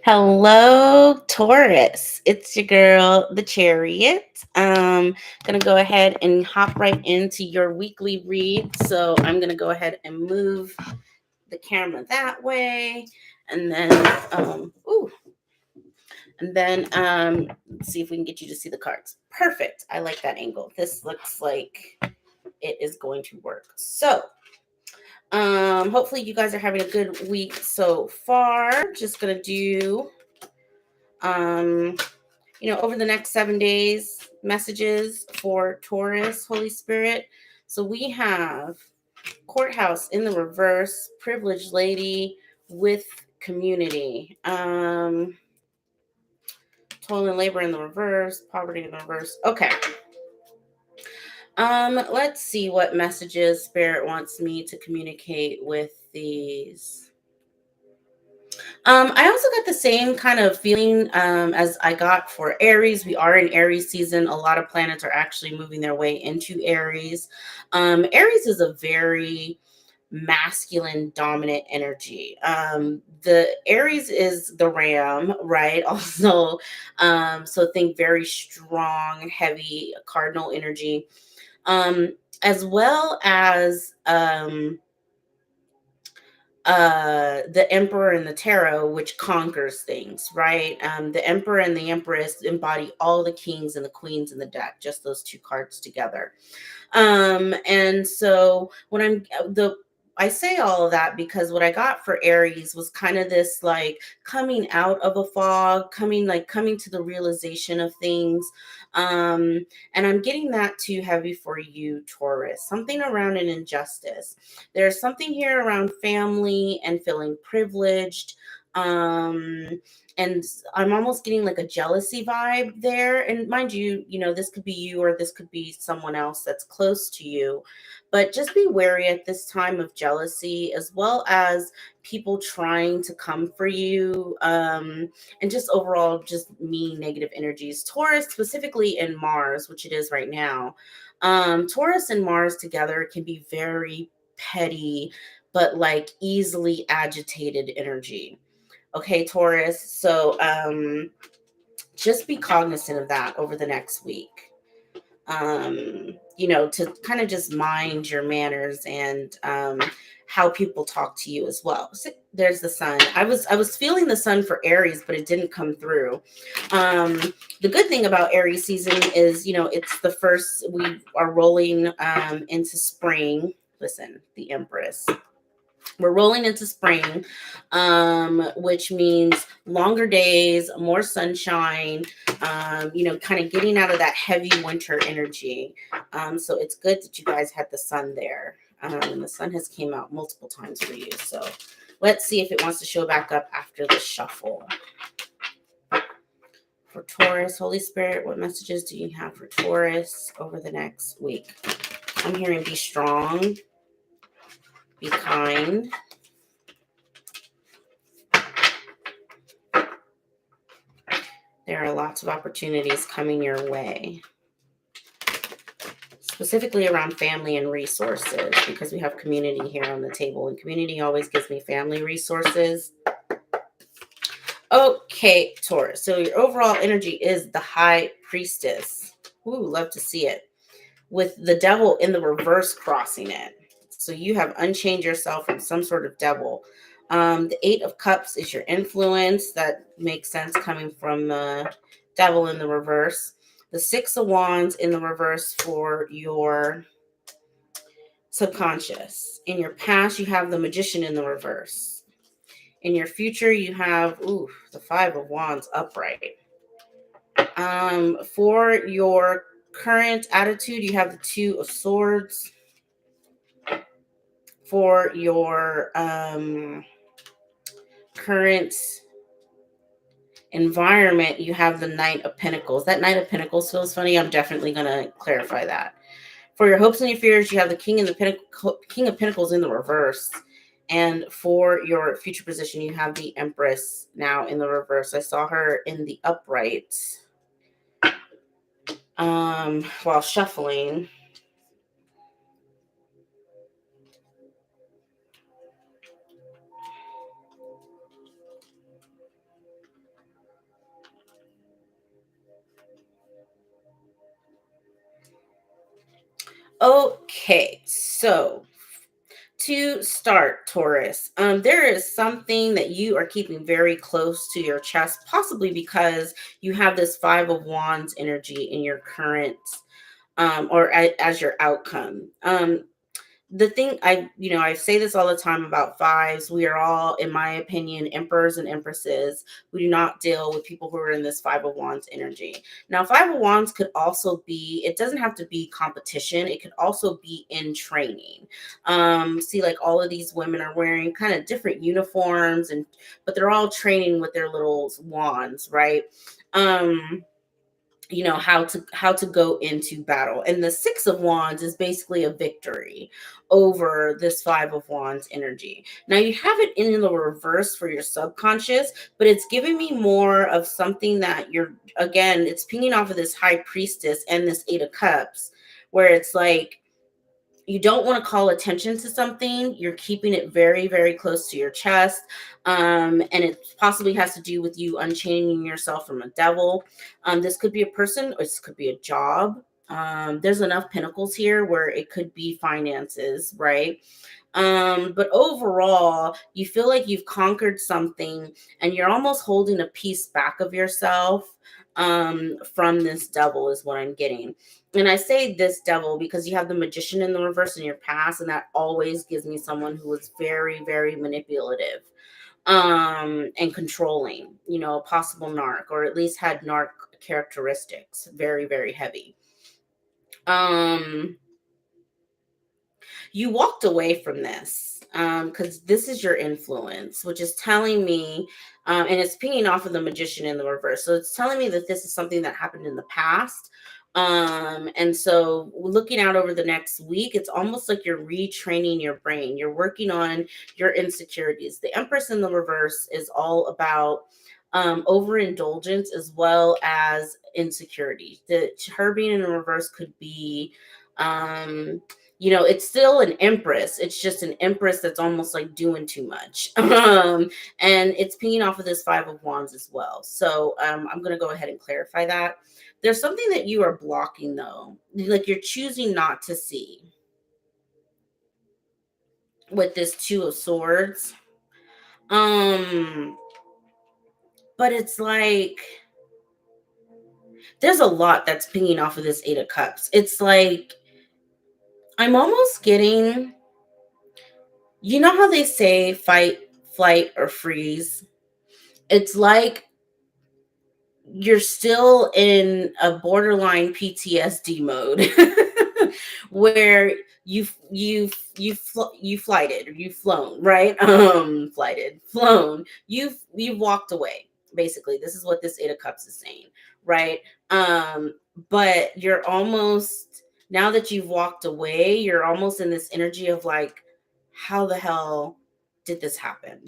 Hello, Taurus. It's your girl, the Chariot. Gonna go ahead and hop right into your weekly read. So I'm gonna go ahead and move the camera that way, and then let's see if we can get you to see the cards. Perfect. I like that angle. This looks like it is going to work. So hopefully you guys are having a good week so far. Just gonna do um over the next 7 days, messages for Taurus, Holy Spirit. So we have courthouse in the reverse, privileged lady with community, toil and labor in the reverse, poverty in the reverse. Okay. Let's see what messages Spirit wants me to communicate with these. I also got the same kind of feeling as I got for Aries. We are in Aries season. A lot of planets are actually moving their way into Aries. Aries is a very masculine dominant energy. The Aries is the ram, right? Also, so think very strong, heavy cardinal energy, as well as the emperor and the tarot, which conquers things, right? The emperor and the empress embody all the kings and the queens in the deck, just those two cards together. And so when I say all of that because what I got for Aries was kind of this like coming out of a fog, coming to the realization of things. And I'm getting that too heavy for you, Taurus. Something around an injustice. There's something here around family and feeling privileged. And I'm almost getting like a jealousy vibe there. And mind you, this could be you or this could be someone else that's close to you. But just be wary at this time of jealousy, as well as people trying to come for you, and just overall, just mean negative energies. Taurus, specifically in Mars, which it is right now, Taurus and Mars together can be very petty, but like easily agitated energy. Okay, Taurus. So just be cognizant of that over the next week. To kind of just mind your manners and how people talk to you as well. So there's the sun. I was feeling the sun for Aries, but it didn't come through. The good thing about Aries season is, it's the first, we are rolling into spring. Listen, the Empress. We're rolling into spring, which means longer days, more sunshine, kind of getting out of that heavy winter energy. So it's good that you guys had the sun there. And the sun has came out multiple times for you. So let's see if it wants to show back up after the shuffle. For Taurus, Holy Spirit, what messages do you have for Taurus over the next week? I'm hearing be strong, be kind. There are lots of opportunities coming your way, specifically around family and resources, because we have community here on the table, and community always gives me family resources. Okay, Taurus. So your overall energy is the High Priestess. Ooh, love to see it. With the devil in the reverse crossing it. So you have unchained yourself from some sort of devil. The Eight of Cups is your influence. That makes sense coming from the devil in the reverse. The Six of Wands in the reverse for your subconscious. In your past, you have the Magician in the reverse. In your future, you have the Five of Wands upright. For your current attitude, you have the Two of Swords. For your current environment, you have the Knight of Pentacles. That Knight of Pentacles feels funny. I'm definitely going to clarify that. For your hopes and your fears, you have the King of Pentacles in the reverse. And for your future position, you have the Empress now in the reverse. I saw her in the upright while shuffling. Okay, so to start, Taurus, there is something that you are keeping very close to your chest, possibly because you have this Five of Wands energy in your current, as your outcome. The thing I say this all the time about fives. We are all, in my opinion, emperors and empresses. We do not deal with people who are in this Five of Wands energy. Now, Five of Wands could also be, it doesn't have to be competition. It could also be in training. See, like all of these women are wearing kind of different uniforms, but they're all training with their little wands, right? Um, how to go into battle, and the Six of Wands is basically a victory over this Five of Wands energy. Now you have it in the reverse for your subconscious, but it's giving me more of something that you're, again, it's pinging off of this High Priestess and this Eight of Cups, where it's like you don't want to call attention to something. You're keeping it very, very close to your chest. And it possibly has to do with you unchaining yourself from a devil. This could be a person, or this could be a job. There's enough pentacles here where it could be finances, right? But overall, you feel like you've conquered something and you're almost holding a piece back of yourself from this devil, is what I'm getting. And I say this devil because you have the Magician in the reverse in your past, and that always gives me someone who is very, very manipulative and controlling, a possible narc, or at least had narc characteristics, very, very heavy. um you walked away from this because this is your influence, which is telling me, and it's pinging off of the Magician in the reverse. So it's telling me that this is something that happened in the past. And so looking out over the next week, it's almost like you're retraining your brain. You're working on your insecurities. The Empress in the reverse is all about overindulgence as well as insecurity. Her being in the reverse could be, it's still an empress. It's just an empress that's almost like doing too much. And it's pinging off of this Five of Wands as well. So I'm going to go ahead and clarify that. There's something that you are blocking, though, like you're choosing not to see with this Two of Swords. Um, but it's like there's a lot that's pinging off of this Eight of Cups. It's like I'm almost getting, how they say fight, flight, or freeze? It's like you're still in a borderline PTSD mode where you flighted, or you've flown, right? Flighted, flown. You've walked away. Basically, this is what this Eight of Cups is saying, right? But you're almost, now that you've walked away, you're almost in this energy of like, how the hell did this happen?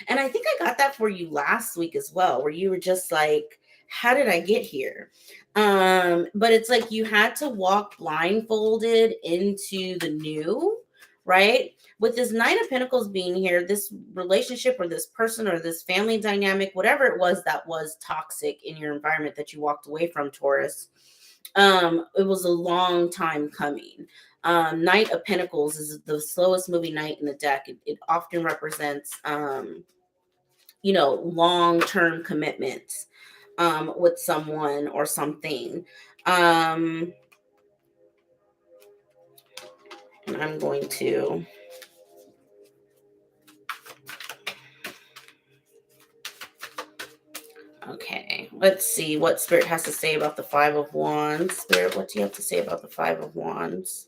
And I think I got that for you last week as well, where you were just like, how did I get here? But it's like you had to walk blindfolded into the new, right? With this Nine of Pentacles being here, this relationship or this person or this family dynamic, whatever it was that was toxic in your environment that you walked away from, Taurus, it was a long time coming. Knight of Pentacles is the slowest moving knight in the deck. It often represents long-term commitments with someone or something. And I'm going to, okay, let's see what Spirit has to say about the Five of Wands. Spirit, what do you have to say about the Five of Wands?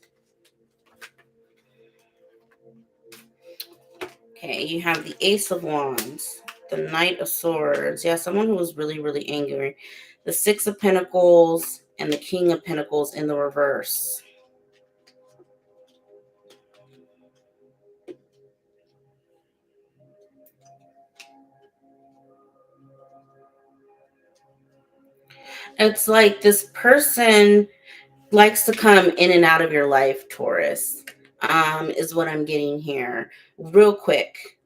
Okay, you have the Ace of Wands, the Knight of Swords. Yeah, someone who was really, really angry. The Six of Pentacles and the King of Pentacles in the reverse. It's like this person likes to come in and out of your life, Taurus, is what I'm getting here. Real quick.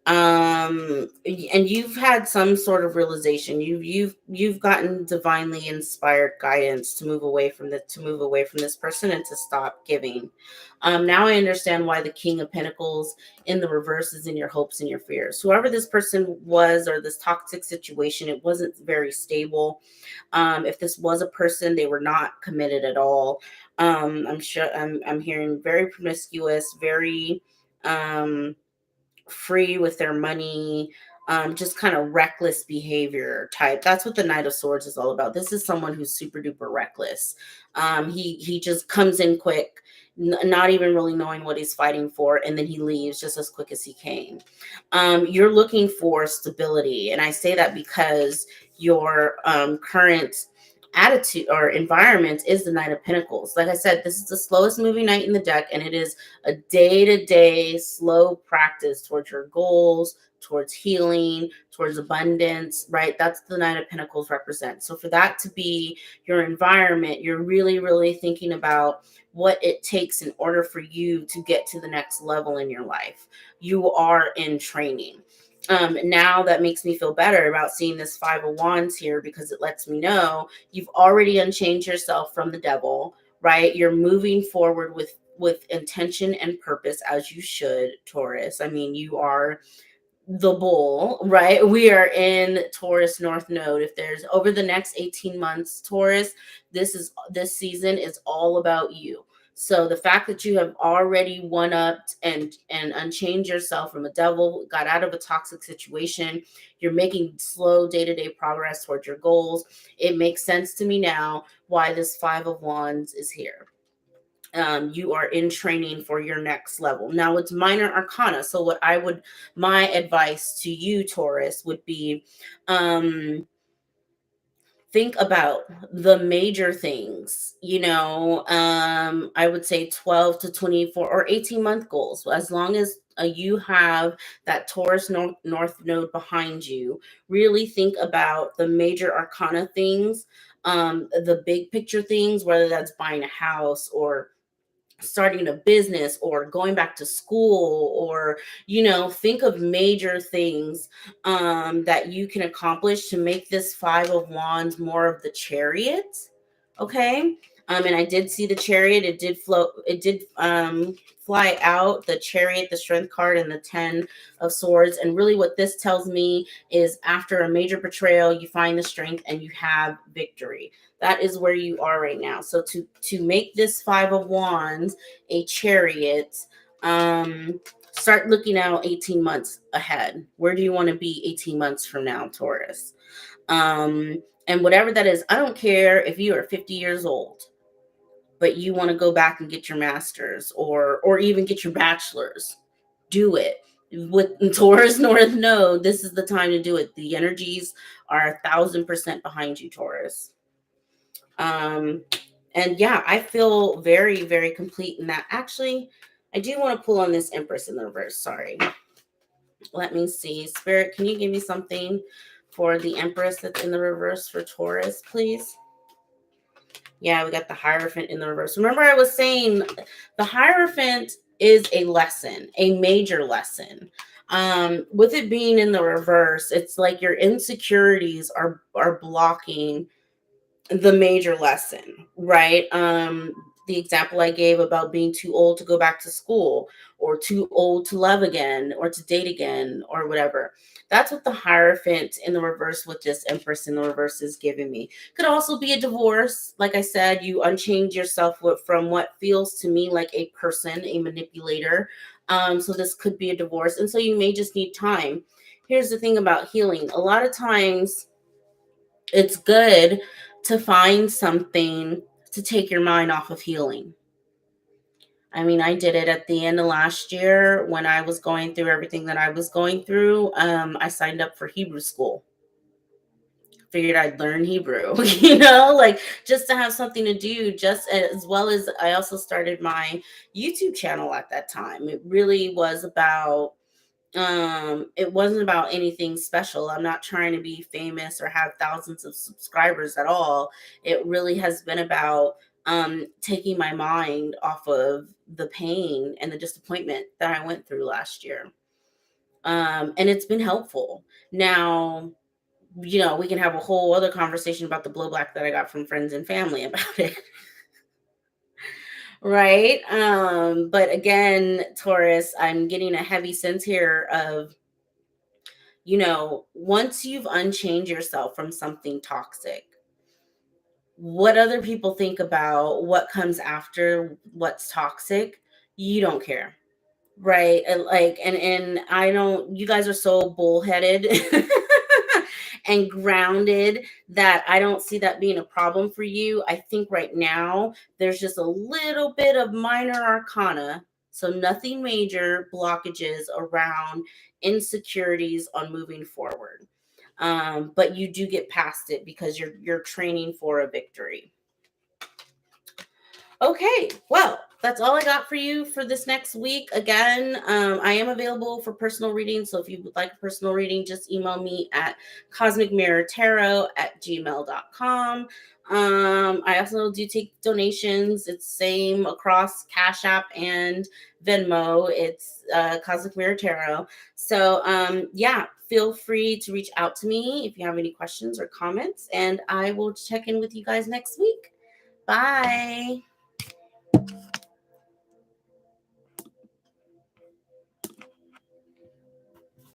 And you've had some sort of realization. You've gotten divinely inspired guidance to move away from this person and to stop giving. Now I understand why the King of Pentacles in the reverse is in your hopes and your fears. Whoever this person was, or this toxic situation, it wasn't very stable. If this was a person, they were not committed at all. I'm hearing very promiscuous, very free with their money, just kind of reckless behavior type. That's what the Knight of Swords is all about. This is someone who's super duper reckless. He just comes in quick, not even really knowing what he's fighting for, and then he leaves just as quick as he came. You're looking for stability, and I say that because your current attitude or environment is the Knight of Pentacles. Like I said, this is the slowest moving knight in the deck, and it is a day-to-day slow practice towards your goals, towards healing, towards abundance, right? That's the Knight of Pentacles represents. So for that to be your environment, you're really, really thinking about what it takes in order for you to get to the next level in your life. You are in training. Now that makes me feel better about seeing this Five of Wands here, because it lets me know you've already unchained yourself from the devil, right? You're moving forward with intention and purpose, as you should, Taurus. I mean, you are the bull, right? We are in Taurus North Node. If there's over the next 18 months, Taurus, this season is all about you. So the fact that you have already one-upped and unchained yourself from a devil, got out of a toxic situation, you're making slow day-to-day progress towards your goals. It makes sense to me now why this Five of Wands is here. You are in training for your next level. Now it's minor arcana. So my advice to you, Taurus, would be, think about the major things, I would say 12 to 24 or 18-month goals. As long as you have that Taurus North Node behind you, really think about the major arcana things, the big picture things, whether that's buying a house or starting a business or going back to school, or think of major things that you can accomplish to make this Five of Wands more of the Chariot. Okay. And I did see the Chariot. It did fly out, the Chariot, the Strength card, and the Ten of Swords. And really what this tells me is, after a major betrayal, you find the strength and you have victory. That is where you are right now. So to make this Five of Wands a Chariot, start looking out 18 months ahead. Where do you want to be 18 months from now, Taurus? And whatever that is, I don't care if you are 50 years old, but you want to go back and get your master's or even get your bachelor's. Do it. With Taurus North Node, this is the time to do it. The energies are 1,000% behind you, Taurus. And yeah, I feel very, very complete in that. Actually, I do want to pull on this Empress in the reverse. Sorry. Let me see. Spirit, can you give me something for the Empress that's in the reverse for Taurus, please? Yeah, we got the Hierophant in the reverse. Remember, I was saying the Hierophant is a lesson, a major lesson. With it being in the reverse, it's like your insecurities are blocking the major lesson, right? The example I gave about being too old to go back to school, or too old to love again, or to date again, or whatever. That's what the Hierophant in the reverse with this Empress in the reverse is giving me. Could also be a divorce. Like I said, you unchained yourself from what feels to me like a person, a manipulator. So this could be a divorce. And so you may just need time. Here's the thing about healing. A lot of times it's good to find something to take your mind off of healing. I mean, I did it at the end of last year when I was going through everything that I was going through. I signed up for Hebrew school. Figured I'd learn Hebrew, like just to have something to do, just as well as I also started my YouTube channel at that time. It really was about it wasn't about anything special. I'm not trying to be famous or have thousands of subscribers at all. It really has been about taking my mind off of the pain and the disappointment that I went through last year. And it's been helpful. Now, we can have a whole other conversation about the blowback that I got from friends and family about it. Right. But again, Taurus, I'm getting a heavy sense here of, once you've unchained yourself from something toxic, what other people think about what comes after what's toxic, you don't care. Right. And I don't, you guys are so bullheaded and grounded that I don't see that being a problem for you. I think right now there's just a little bit of minor arcana. So nothing major blockages around insecurities on moving forward. But you do get past it because you're training for a victory. Okay, well, that's all I got for you for this next week. Again, I am available for personal reading. So if you would like a personal reading, just email me at cosmicmirrortarot@gmail.com. I also do take donations. It's same across Cash App and Venmo. It's Cosmic Mirror Tarot. So yeah, feel free to reach out to me if you have any questions or comments, and I will check in with you guys next week. Bye.